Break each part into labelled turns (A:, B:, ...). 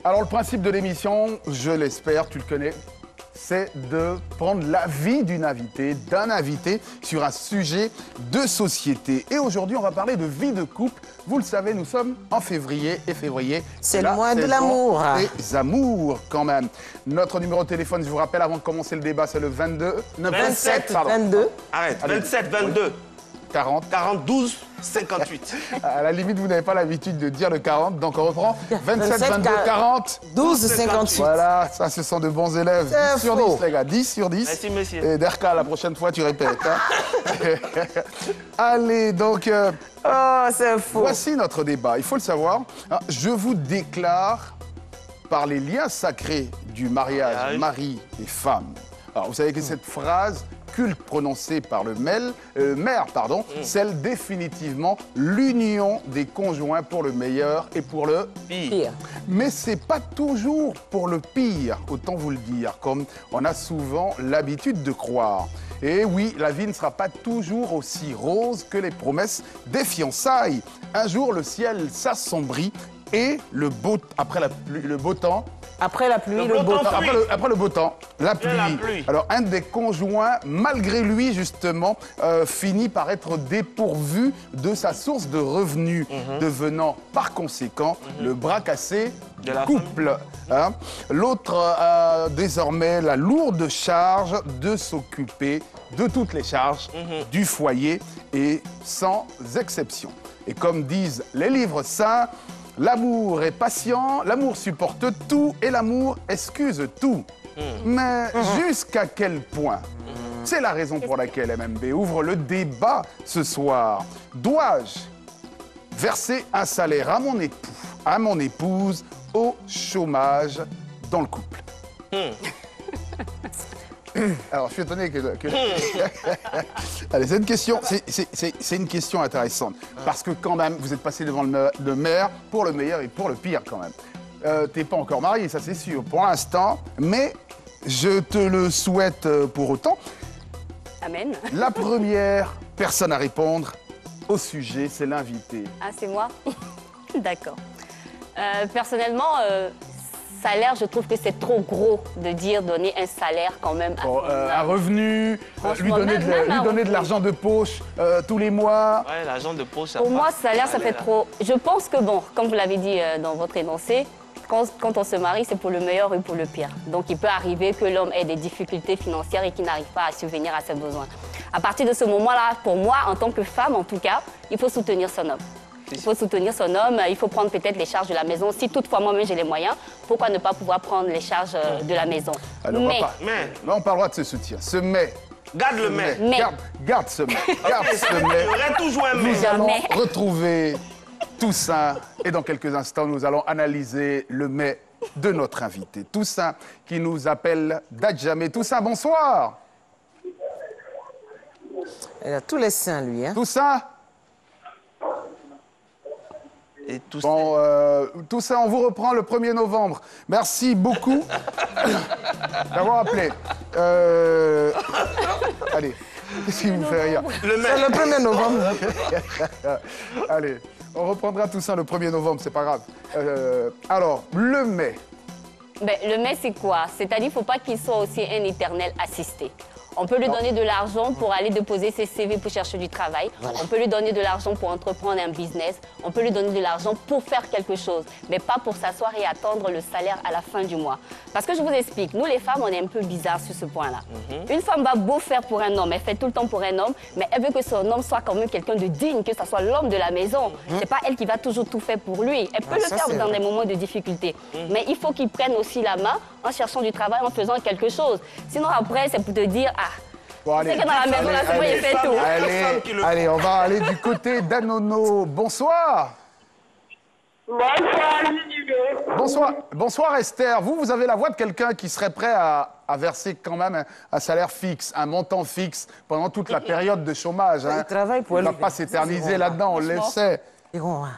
A: Alors, le principe de l'émission, je l'espère, tu le connais, c'est de prendre l'avis d'une invitée, d'un invité sur un sujet de société. Et aujourd'hui, on va parler de vie de couple. Vous le savez, nous sommes en février et février.
B: C'est le mois de l'amour.
A: Les amours, quand même. Notre numéro de téléphone, je vous rappelle, avant de commencer le débat, c'est le 22...
C: 27,
A: pardon.
B: 22.
C: Arrête,
A: Allez.
C: 27, 22,
A: 40.
C: 40, 12, 58.
A: À la limite, vous n'avez pas l'habitude de dire le 40, donc on reprend. 27, 22, 40.
B: 12, 58.
A: Voilà, ça, ce sont de bons élèves.
B: C'est
A: 10 sur
B: faux.
A: 10, les gars. 10 sur 10.
C: Merci, monsieur.
A: Et Derka, la prochaine fois, tu répètes. Hein. Allez, donc,
B: Oh, c'est faux.
A: voici notre débat. Il faut le savoir. Hein, je vous déclare, par les liens sacrés du mariage mari et femme. Alors, vous savez que cette phrase culte prononcée par le maire, scelle définitivement l'union des conjoints pour le meilleur et pour le
B: Pire.
A: mais c'est pas toujours pour le pire, autant vous le dire, comme on a souvent l'habitude de croire. Et oui, la vie ne sera pas toujours aussi rose que les promesses des fiançailles. Un jour, le ciel s'assombrit et le beau temps.
B: Après la pluie, le beau
C: temps.
B: temps.
A: Après le beau temps, la pluie. Alors, un des conjoints, malgré lui, justement, finit par être dépourvu de sa source de revenus, devenant, par conséquent, le bras cassé
C: De
A: du
C: la
A: couple. Hein. L'autre a désormais la lourde charge de s'occuper de toutes les charges du foyer, et sans exception. Et comme disent les livres saints, l'amour est patient, l'amour supporte tout et l'amour excuse tout. Mais jusqu'à quel point? C'est la raison pour laquelle MMB ouvre le débat ce soir. Dois-je verser un salaire à mon époux, à mon épouse, au chômage dans le couple? Alors, je suis étonné que... Allez, c'est une question, c'est une question intéressante. Parce que quand même, vous êtes passé devant le maire pour le meilleur et pour le pire quand même. T'es pas encore marié, ça c'est sûr, pour l'instant, mais je te le souhaite pour autant.
D: Amen.
A: La première personne à répondre au sujet, c'est l'invité.
D: Ah, c'est moi. D'accord. Personnellement, salaire, je trouve que c'est trop gros de dire donner un salaire quand même à
A: Bon,
D: son
A: un
D: homme.
A: revenu, lui
D: Franchement,
A: donner
D: même un
A: de
D: revenu.
A: l'argent de poche tous les mois.
C: Ouais, l'agent de poche, ça
D: Pour moi,
C: passe.
D: salaire, ça
C: Allez,
D: fait
C: là.
D: trop. Je pense que, bon, comme vous l'avez dit dans votre énoncé, quand on se marie, c'est pour le meilleur et pour le pire. Donc, il peut arriver que l'homme ait des difficultés financières et qu'il n'arrive pas à subvenir à ses besoins. À partir de ce moment-là, pour moi, en tant que femme, en tout cas, il faut soutenir son homme. Il faut soutenir son homme, il faut prendre peut-être les charges de la maison. Si toutefois moi-même j'ai les moyens, pourquoi ne pas pouvoir prendre les charges de la maison?
A: Alors,
D: Mais,
A: là, on parlera de ce soutien. Ce mais.
C: Garde le mais.
D: Mais.
A: Garde ce mais. Garde ce mais.
C: Il y aurait toujours un mais.
A: Nous allons
D: Mais.
A: retrouver Toussaint et dans quelques instants, nous allons analyser le mais de notre invité. Toussaint qui nous appelle d'Adjamé. Toussaint, bonsoir.
B: Il a tous les seins, lui. Hein.
A: Toussaint.
C: Et tout
A: Bon, Toussaint, on vous reprend le 1er novembre. Merci beaucoup d'avoir appelé. Allez, qu'est-ce qui vous fait rire?
C: le mais.
B: C'est le 1er novembre.
A: Allez, on reprendra Toussaint le 1er novembre, c'est pas grave. Alors, le mai.
D: ben, le mais, c'est quoi? C'est-à-dire qu'il ne faut pas qu'il soit aussi un éternel assisté. On peut lui donner de l'argent pour aller déposer ses CV pour chercher du travail. Voilà. On peut lui donner de l'argent pour entreprendre un business. On peut lui donner de l'argent pour faire quelque chose, mais pas pour s'asseoir et attendre le salaire à la fin du mois. Parce que je vous explique, nous les femmes, on est un peu bizarres sur ce point-là. Une femme va beau faire pour un homme, elle fait tout le temps pour un homme, mais elle veut que son homme soit quand même quelqu'un de digne, que ce soit l'homme de la maison. C'est pas elle qui va toujours tout faire pour lui. Elle peut le
B: ça,
D: faire
B: c'est
D: dans
B: vrai.
D: des moments de difficulté. Mais il faut qu'il prenne aussi la main en cherchant du travail, en faisant quelque chose. Sinon après, c'est pour te dire, ah,
A: Bon,
D: c'est que dans la maison, là, c'est moi, j'ai fait tout.
A: Allez, on va aller du côté d'Anono. Bonsoir.
E: Bonsoir, Lidibé.
A: Bonsoir Esther. Vous avez la voix de quelqu'un qui serait prêt à verser quand même un salaire fixe, un montant fixe pendant toute la période de chômage. Hein.
B: Il travaille pour
A: Il ne va
B: lui.
A: pas s'éterniser là-dedans, on le sait.
B: Ils vont, hein.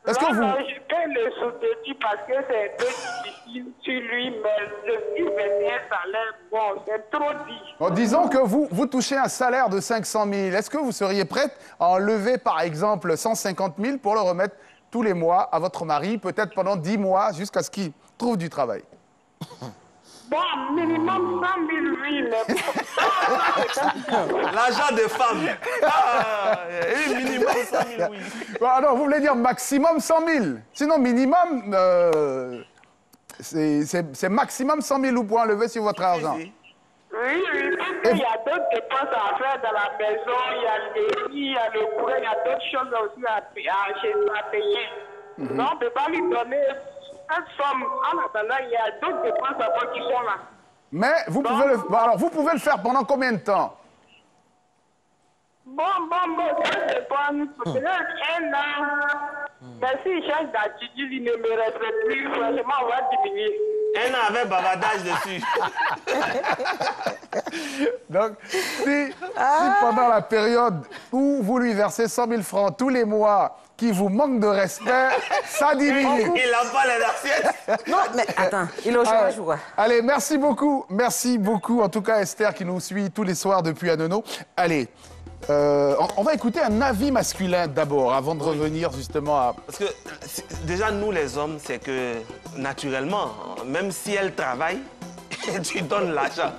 A: Est-ce que vous...
E: Non, je peux le soutenir parce que c'est un peu difficile sur lui, mais le petit dernier salaire, bon, c'est trop dit.
A: Bon, disons que vous touchez un salaire de 500 000. Est-ce que vous seriez prête à enlever, par exemple, 150 000 pour le remettre tous les mois à votre mari, peut-être pendant 10 mois, jusqu'à ce qu'il trouve du travail?
E: Bon, minimum 100 000, oui, mais...
C: L'argent des femmes. Ah, et minimum 100 000, oui.
A: Bon, alors, vous voulez dire maximum 100 000? Sinon, minimum, c'est maximum 100 000 ou pour enlever sur votre argent.
C: Oui.
E: Oui, oui, parce qu'il y a d'autres dépenses à faire dans la maison, il y a les riz, il y a le courant, il y a d'autres choses aussi à payer. Donc, on ne peut pas lui donner cette somme. En attendant, il y a d'autres dépenses à faire qui sont là.
A: Mais vous pouvez le, bon, alors, vous pouvez le faire pendant combien de temps?
E: Bon, ça dépend. Peut-être 1 an. Mais s'il change d'attitude, il ne me respecte plus. Franchement, on va diminuer.
C: 1 an avec bavardage dessus.
A: Donc, si pendant la période où vous lui versez 100 000 francs tous les mois, qui vous manque de respect, ça diminue.
C: Il n'a pas les assiettes.
B: Non, mais attends, il est au chômage ou quoi?
A: Allez, merci beaucoup. Merci beaucoup, en tout cas, Esther, qui nous suit tous les soirs depuis Annonay. Allez, on va écouter un avis masculin d'abord, avant de revenir justement à...
C: Parce que déjà, nous les hommes, c'est que naturellement, même si elle travaille, tu donnes l'argent.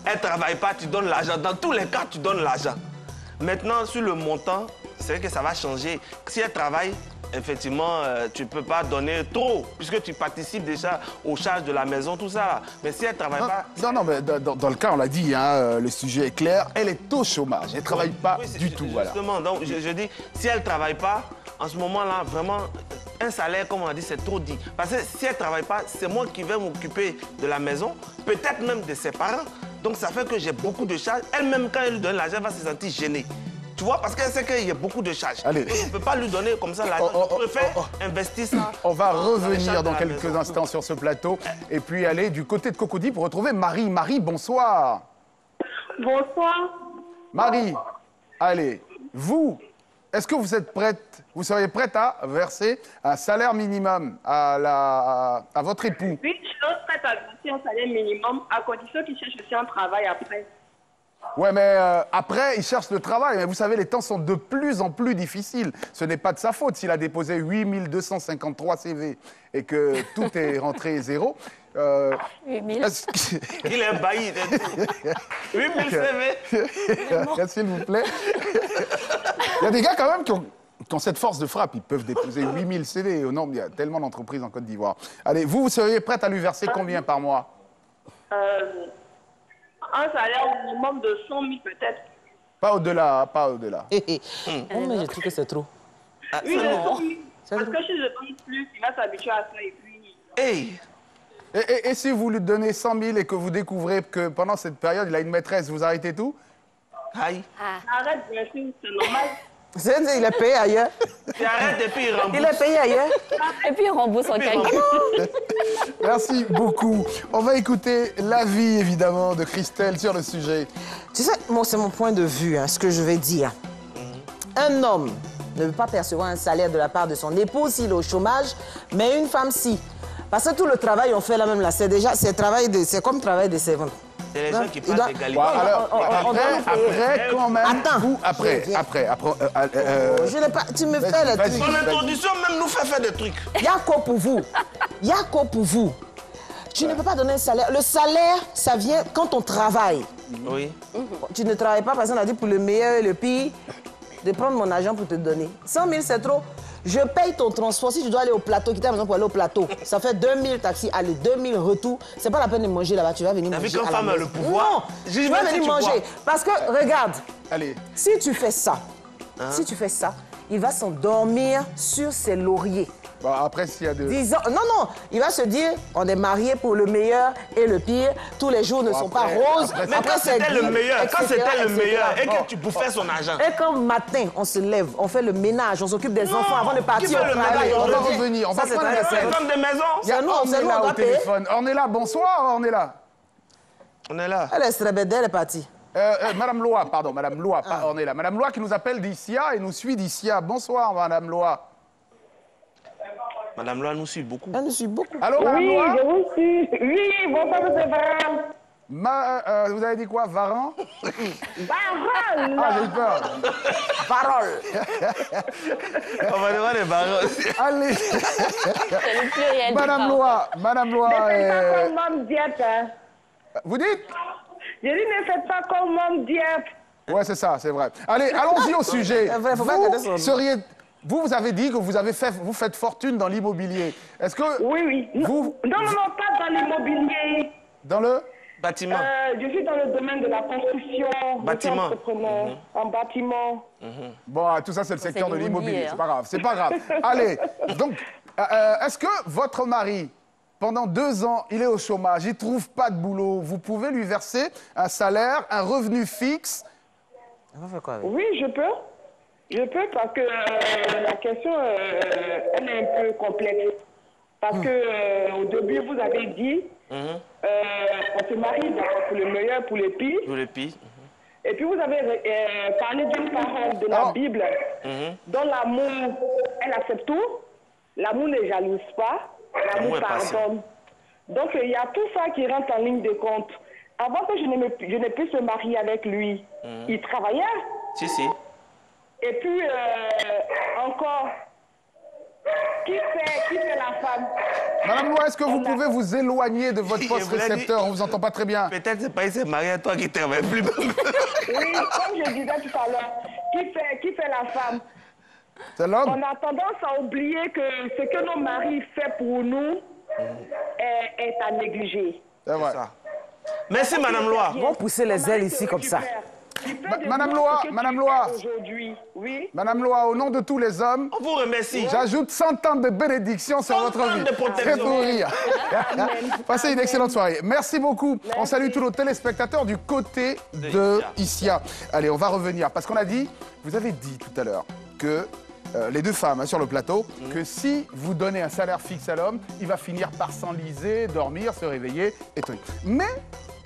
C: Elle ne travaille pas, tu donnes l'argent. Dans tous les cas, tu donnes l'argent. Maintenant, sur le montant, c'est vrai que ça va changer. Si elle travaille, effectivement, tu ne peux pas donner trop, puisque tu participes déjà aux charges de la maison, tout ça. Mais si elle ne travaille pas...
A: Non, mais dans le cas, on l'a dit, hein, le sujet est clair, elle est au chômage, elle ne travaille pas du tout.
C: Justement,
A: voilà.
C: donc je dis, si elle ne travaille pas, en ce moment-là, vraiment, un salaire, comme on a dit, c'est trop dit. Parce que si elle ne travaille pas, c'est moi qui vais m'occuper de la maison, peut-être même de ses parents. Donc ça fait que j'ai beaucoup de charges. Elle-même, quand elle lui donne l'argent, elle va se sentir gênée. Tu vois, parce qu'elle sait qu'il y a beaucoup de charges.
A: Allez.
C: Et on ne peut pas lui donner comme ça l'argent. Je préfère investir ça.
A: On va revenir dans
C: la
A: quelques
C: maison.
A: instants sur ce plateau et puis aller du côté de Cocody pour retrouver Marie. Marie, bonsoir.
E: Bonsoir.
A: Marie, allez, vous, est-ce que vous êtes prête, vous seriez prête à verser un salaire minimum à votre époux?
E: Oui, je suis prête à verser un salaire minimum à condition qu'il cherche aussi un travail après.
A: Ouais, mais après, il cherche le travail. Mais vous savez, les temps sont de plus en plus difficiles. Ce n'est pas de sa faute s'il a déposé 8253 CV et que tout est rentré zéro.
D: 8000.
C: Il est bailli. 8000 CV.
A: S'il vous plaît. Il y a des gars quand même qui ont cette force de frappe. Ils peuvent déposer 8000 CV. Non, il y a tellement d'entreprises en Côte d'Ivoire. Allez, vous seriez prête à lui verser combien par mois?
E: Un salaire minimum de 100 000 peut-être.
A: Pas au-delà, pas au-delà.
B: Oh, mais je trouve que c'est trop.
E: Oui,
B: c'est bon.
E: parce que si je donne plus, il va s'habituer à ça et puis...
C: Hey.
A: Et si vous lui donnez 100 000 et que vous découvrez que pendant cette période, il a une maîtresse, vous arrêtez tout?
C: Aïe.
E: Arrête, bien sûr, c'est normal.
B: Il est payé ailleurs.
C: Tu arrêtes et puis il rembourse.
B: Il est payé ailleurs.
D: Et puis, on rembourse en calcul.
A: Merci beaucoup. On va écouter l'avis, évidemment, de Christelle sur le sujet.
B: Tu sais, moi, c'est mon point de vue, hein, ce que je vais dire. Un homme ne peut pas percevoir un salaire de la part de son épouse s'il est au chômage, mais une femme, si. Parce que tout le travail, on fait là même là. C'est déjà, c'est comme travail de servante.
C: C'est les gens qui
B: Il
C: parlent
B: doit-
C: d'égalité.
A: Bon, alors,
B: on doit nous payer.
A: après, quand même,
B: Attends.
A: vous, après,
B: Je n'ai pas... Tu me fais le
A: vas-y.
B: truc.
C: Son introduction même nous fait faire des trucs.
B: Il y a quoi pour vous? Il y a quoi pour vous? Tu ne peux pas donner un salaire. Le salaire, ça vient quand on travaille.
C: Oui.
B: Tu ne travailles pas parce qu'on a dit pour le meilleur et le pire, de prendre mon argent pour te donner. 100 000, c'est trop. Je paye ton transport. Si tu dois aller au plateau, quitter la maison pour aller au plateau, ça fait 2000 taxis, aller 2000 retour. C'est pas la peine de manger là-bas. Tu vas venir
C: T'as vu
B: manger
C: qu'une
B: à la
C: femme a
B: maison.
C: le pouvoir?
B: Non,
C: J'ai
B: tu
C: dit,
B: vas
C: même si
B: venir
C: tu
B: manger.
C: bois.
B: Parce que, regarde,
A: allez.
B: si tu fais ça, si tu fais ça, il va s'endormir sur ses lauriers.
A: Bon, après, s'il y a de...
B: Disons, non, il va se dire, on est mariés pour le meilleur et le pire. Tous les jours ne sont pas
A: après-
B: roses.
C: Mais quand
B: c'est
C: c'était le
B: gris,
C: meilleur, quand
B: etc.,
C: c'était le
B: etc.
C: meilleur et
B: Bon.
C: que tu bouffais son argent.
B: Et quand matin, on se lève, on fait le ménage, on s'occupe des enfants avant de partir
C: qui
B: au
C: fait le
B: travail.
C: ménage?
A: On va
B: revient.
A: revenir, on va
B: Ça, c'est
A: prendre
B: très
A: la
C: Les
B: sérieux.
C: femmes des maisons.
A: Il y a
B: C'est nous, on
A: Ornella
B: doit
A: au
B: payer.
A: téléphone. Ornella, bonsoir, Ornella.
C: On est là.
B: Elle est strébédée, elle est partie.
A: Madame Loa, pardon, Madame Loa, pas Ornella. Madame Loa qui nous appelle d'Issia et nous suit d'Issia. Bonsoir, Madame Loa.
C: Madame Loa nous suit beaucoup.
B: Elle nous suit beaucoup.
A: Allô, Madame
E: Oui,
A: Loa?
E: je vous suis. Oui, bonsoir, M. Brown.
A: Vous avez dit quoi, Varan?
E: Parole.
A: Ah, j'ai eu peur.
B: Parole.
C: On va demander les barres aussi.
A: Allez,
D: C'est le pluriel du
A: Madame
D: parole.
A: Loa, Madame
E: Ne
A: Loa.
E: faites pas comme Mme Dieppe. Hein.
A: Vous dites?
E: Je dis ne faites pas comme Mme Dieppe.
A: Ouais, c'est ça, c'est vrai. Allez, allons-y au sujet.
B: C'est vrai, faut pas garder son nom.
A: Vous avez dit que vous faites fortune dans l'immobilier. Est-ce que
E: Oui.
A: vous,
E: Non, pas dans l'immobilier.
A: dans le
C: Bâtiment.
E: Je suis dans le domaine de la construction.
C: Bâtiment.
E: Je suis entrepreneur en bâtiment.
A: bon, tout ça c'est le secteur de l'immobilier.
D: l'immobilier,
A: C'est pas grave, c'est pas grave. Allez, donc, est-ce que votre mari, pendant 2 ans, il est au chômage, il trouve pas de boulot, vous pouvez lui verser un salaire, un revenu fixe?
B: On va faire quoi avec?
E: Oui, je peux. Je peux parce que la question, elle est un peu complexe. Parce que au début, vous avez dit, on se marie pour le meilleur, pour le pire.
C: Pour le pire.
E: Et puis vous avez parlé d'une parole de la Bible, dont l'amour, elle accepte tout. L'amour ne jalouse pas. L'amour
C: L'amour est patient.
E: pardonne. Donc il y a tout ça qui rentre en ligne de compte. Avant que je ne puisse me marier avec lui, il travaillait.
C: Si.
E: Et puis, encore, qui fait la femme?
A: Madame Loa, est-ce que vous pouvez vous éloigner de votre poste
C: Je vous l'ai
A: récepteur?
C: dit.
A: On vous entend pas très bien.
C: Peut-être c'est pas il s'est marié à toi qui travaille plus.
E: Oui, comme je disais tout à l'heure, qui fait la femme?
A: C'est l'homme?
E: On a tendance à oublier que ce que nos maris font pour nous est à négliger.
A: C'est vrai.
C: Ça. Merci, Madame Loa.
B: Ils vont pousser les ailes ici comme ça.
A: Madame Loa,
E: Aujourd'hui, oui.
A: Madame Loa, au nom de tous les hommes,
C: On vous remercie.
A: j'ajoute 100 ans de bénédiction sur
C: 100
A: votre
C: ans
A: vie.
C: de protection.
A: Faites-vous rire. Passez une excellente soirée. Merci beaucoup. On salue tous nos téléspectateurs du côté de Issia. Allez, on va revenir. Parce qu'on a dit, vous avez dit tout à l'heure que les deux femmes sur le plateau, que si vous donnez un salaire fixe à l'homme, il va finir par s'enliser, dormir, se réveiller et tout. Mais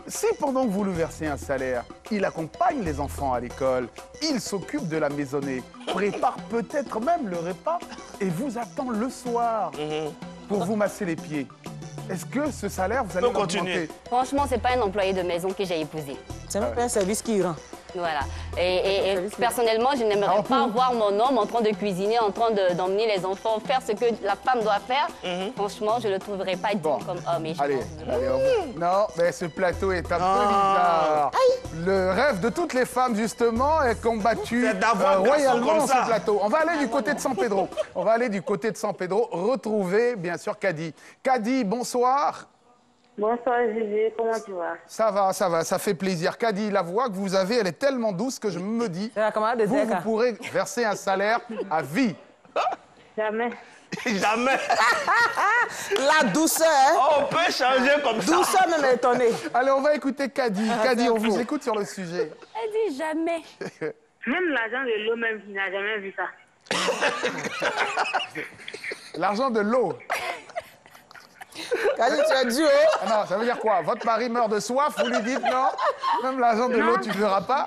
A: si pendant que vous lui versez un salaire, il accompagne les enfants à l'école, il s'occupe de la maisonnée, prépare peut-être même le repas et vous attend le soir pour vous masser les pieds, est-ce que ce salaire, vous allez
C: Faut continuer.
A: l'augmenter?
D: Franchement, c'est pas un employé de maison que j'ai épousé.
B: C'est même pas un service qui rend.
D: Voilà. Et personnellement, je n'aimerais pas voir mon homme en train de cuisiner, en train d'emmener les enfants, faire ce que la femme doit faire. Franchement, je ne le trouverais pas digne comme homme. Et je
A: Allez,
D: pense-
A: allez, non, mais ce plateau est un peu bizarre. Le rêve de toutes les femmes, justement, est combattu
C: C'est d'avoir un garçon
A: royalement
C: comme
A: dans
C: ça.
A: ce plateau. On va aller du côté de San Pedro. On va aller du côté de San Pedro, retrouver, bien sûr, Kadi. Kadi, bonsoir.
E: Bonsoir, Gégé. Comment tu vas?
A: Ça va, ça fait plaisir. Kadi, la voix que vous avez, elle est tellement douce que je me dis,
B: C'est la camarade de
A: vous
B: Zeka.
A: pourrez verser un salaire à vie.
E: Jamais.
C: Jamais.
B: La douceur, hein?
C: On peut changer comme ça.
B: Douceur même étonnée.
A: Allez, on va écouter Kadi. Kadi,
B: c'est
A: on vous
B: faux.
A: écoute sur le sujet.
D: Elle dit jamais.
E: Même l'agent de l'eau, même, il n'a jamais vu ça.
A: L'argent de l'eau.
B: Kadi, tu as dit, oh?
A: Ah non, ça veut dire quoi? Votre mari meurt de soif, vous lui dites non? Même l'argent de l'eau, tu ne verras pas?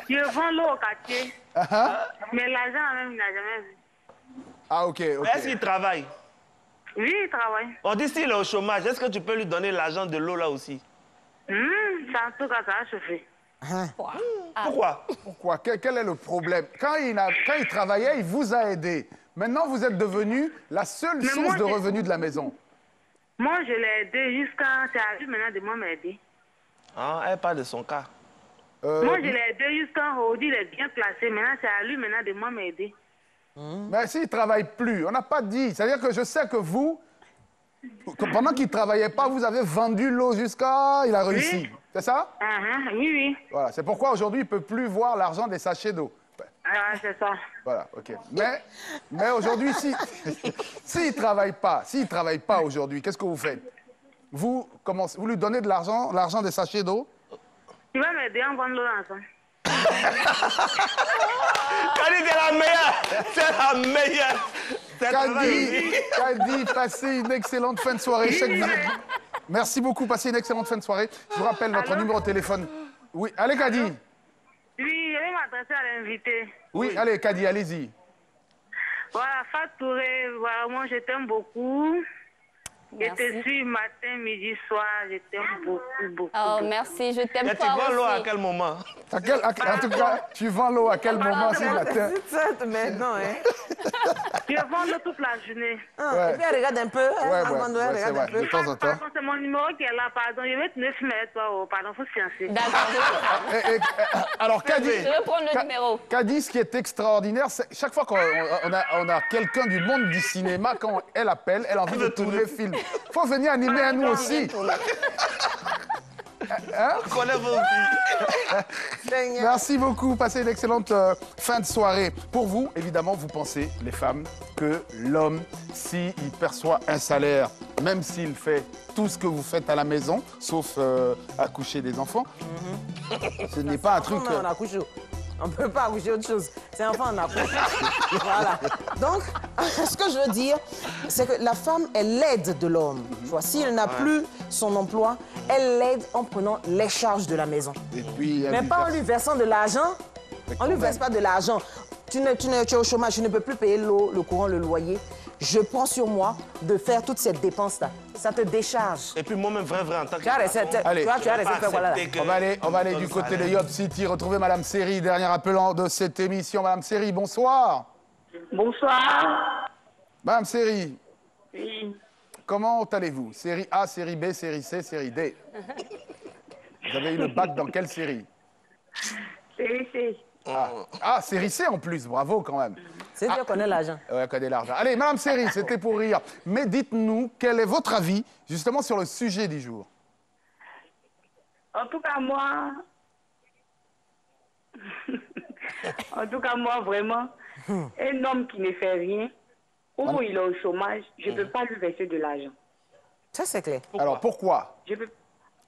E: Je vends l'eau au quartier. Mais l'agent, même, il n'a jamais vu.
A: Ah, ok, ok.
C: Est-ce qu'il travaille?
E: Oui, il travaille.
C: On dit s'il est au chômage, est-ce que tu peux lui donner l'argent de l'eau là aussi?
E: Ça, en tout cas, ça a chauffé.
C: Pourquoi?
A: Pourquoi? Quel est le problème? Quand il travaillait, il vous a aidé. Maintenant, vous êtes devenu la seule
E: Mais
A: source
E: moi,
A: de
E: j'ai-
A: revenus de la maison.
E: Moi, je l'ai aidé jusqu'à... C'est à lui maintenant de moi m'aider.
C: Ah, elle parle de son cas.
E: Moi, je l'ai aidé jusqu'à aujourd'hui, il est bien placé. Maintenant, c'est à lui maintenant de moi m'aider.
A: Mais s'il ne travaille plus, on n'a pas dit. C'est-à-dire que je sais que vous, pendant qu'il ne travaillait pas, vous avez vendu l'eau jusqu'à... Il a réussi.
E: Oui.
A: C'est ça?
E: Oui, oui.
A: Voilà. C'est pourquoi aujourd'hui, il ne peut plus voir l'argent des sachets d'eau.
E: Ah, c'est ça.
A: Voilà, ok. Mais aujourd'hui, s'il ne travaille pas aujourd'hui, qu'est-ce que vous faites? Vous lui donnez de l'argent des sachets d'eau?
E: Tu vas m'aider à vendre l'eau ensemble.
C: Kadi, c'est la meilleure. C'est la meilleure. C'est
A: Kadi, passez une excellente fin de soirée. Je sais que vous êtes- Merci beaucoup, passez une excellente fin de soirée. Je vous rappelle notre numéro de téléphone. Oui, allez Kadi.
E: Oui, je vais m'adresser à l'invité.
A: Oui, allez Kadi, allez-y.
E: Voilà, Fat Touré, voilà, moi je t'aime beaucoup. Je te suis matin, midi, soir. Je t'aime beaucoup, beaucoup.
D: Oh,
E: beaucoup.
D: merci, je t'aime
C: Et tu
D: fort
C: vends l'eau à
D: aussi.
C: quel moment?
A: En tout cas, tu vends l'eau à quel moment ce matin?
B: C'est maintenant, hein.
E: Je vends l'eau toute la journée.
B: Et puis, elle regarde un peu. Hein,
A: Ouais,
B: Armando, elle
A: c'est
B: regarde un
A: vrai.
B: peu.
A: De temps en temps.
E: Pardon, c'est mon numéro qui est là, pardon. Je vais te le mettre, toi. Oh, pardon, faut se fiancer.
D: D'accord,
A: Alors, Caddy,
D: je vais prendre le numéro.
A: Caddy, ce qui est extraordinaire, c'est chaque fois qu'on a quelqu'un du monde du cinéma, quand elle appelle, elle a envie de tourner le film. Faut venir animer à nous aussi.
C: Connais vos filles.
A: Merci beaucoup. Passez une excellente fin de soirée. Pour vous, évidemment, vous pensez, les femmes, que l'homme, s'il perçoit un salaire, même s'il fait tout ce que vous faites à la maison, sauf accoucher des enfants, ce n'est pas un truc...
B: On a accouché. On ne peut pas accoucher autre chose. C'est un enfant, on accouche. Voilà. Donc, ce que je veux dire, c'est que la femme, elle l'aide de l'homme. Tu vois, s'il n'a plus son emploi, elle l'aide en prenant les charges de la maison.
A: Et puis,
B: Mais pas en lui versant de l'argent. On ne lui verse pas de l'argent. Tu es au chômage, tu ne peux plus payer l'eau, le courant, le loyer. Je prends sur moi de faire toutes ces dépenses-là. Ça te décharge.
C: Et puis moi-même, vrai, en tant que...
B: Tu as laissé
A: Allez.
B: faire voilà.
A: On va aller du côté de Yob City, retrouver Madame Seri, dernier appelant de cette émission. Madame Seri, bonsoir.
E: Bonsoir.
A: Madame Seri,
E: Oui.
A: comment allez-vous? Série A, série B, série C, série D. Vous avez eu le bac dans quelle série?
E: C'est
A: Ah, série C en plus, bravo quand même.
B: C'est Dieu connaît l'argent.
A: Ouais, connaît l'argent. Allez, Madame Seri, c'était pour rire. Mais dites-nous, quel est votre avis justement sur le sujet du jour?
E: En tout cas, moi... en tout cas, moi, vraiment, un homme qui ne fait rien, ou il est au chômage, je ne peux pas lui verser de l'argent.
B: Ça, c'est clair.
A: Alors, pourquoi?
E: Je peux...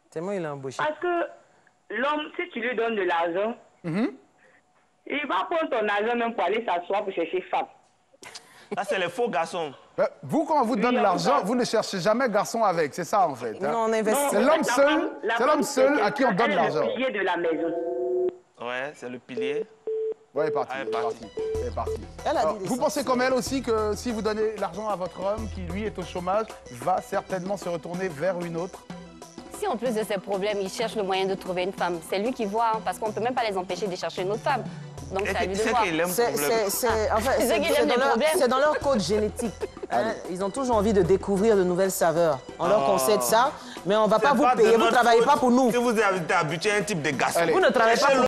B: C'est moi, il a embauché.
E: Parce que l'homme, si tu lui donnes de l'argent, il va prendre ton argent même pour aller s'asseoir pour chercher femme.
C: Là, c'est les faux garçons.
A: Vous, quand on vous donne l'argent, vous ne cherchez jamais garçon avec, c'est ça en fait. Hein?
B: Non, on investit.
A: C'est l'homme seul, c'est l'homme seul à qui on donne l'argent.
E: C'est le pilier de la maison.
C: Ouais, c'est le pilier.
A: Ouais, elle est partie.
C: Elle est
A: Elle est
C: partie.
A: partie. Elle est partie.
B: Elle a
A: Alors,
B: dit des
A: vous pensez
B: sorties.
A: comme elle aussi que si vous donnez l'argent à votre homme qui lui est au chômage, va certainement se retourner vers une autre?
D: Si en plus de ces problèmes, il cherche le moyen de trouver une femme, c'est lui qui voit, hein, parce qu'on ne peut même pas les empêcher de chercher une autre femme. Donc c'est à lui de
C: C'est
D: voir.
C: qu'il aime le problème.
B: En fait,
D: C'est qu'il aime les problèmes.
B: c'est dans leur code génétique. Hein. Ils ont toujours envie de découvrir de nouvelles saveurs. On leur concède ça, mais on ne va pas vous payer, vous ne travaillez pas pour nous.
C: Si vous êtes habitué à un type de garçon.
A: Allez.
B: Vous ne travaillez pas pour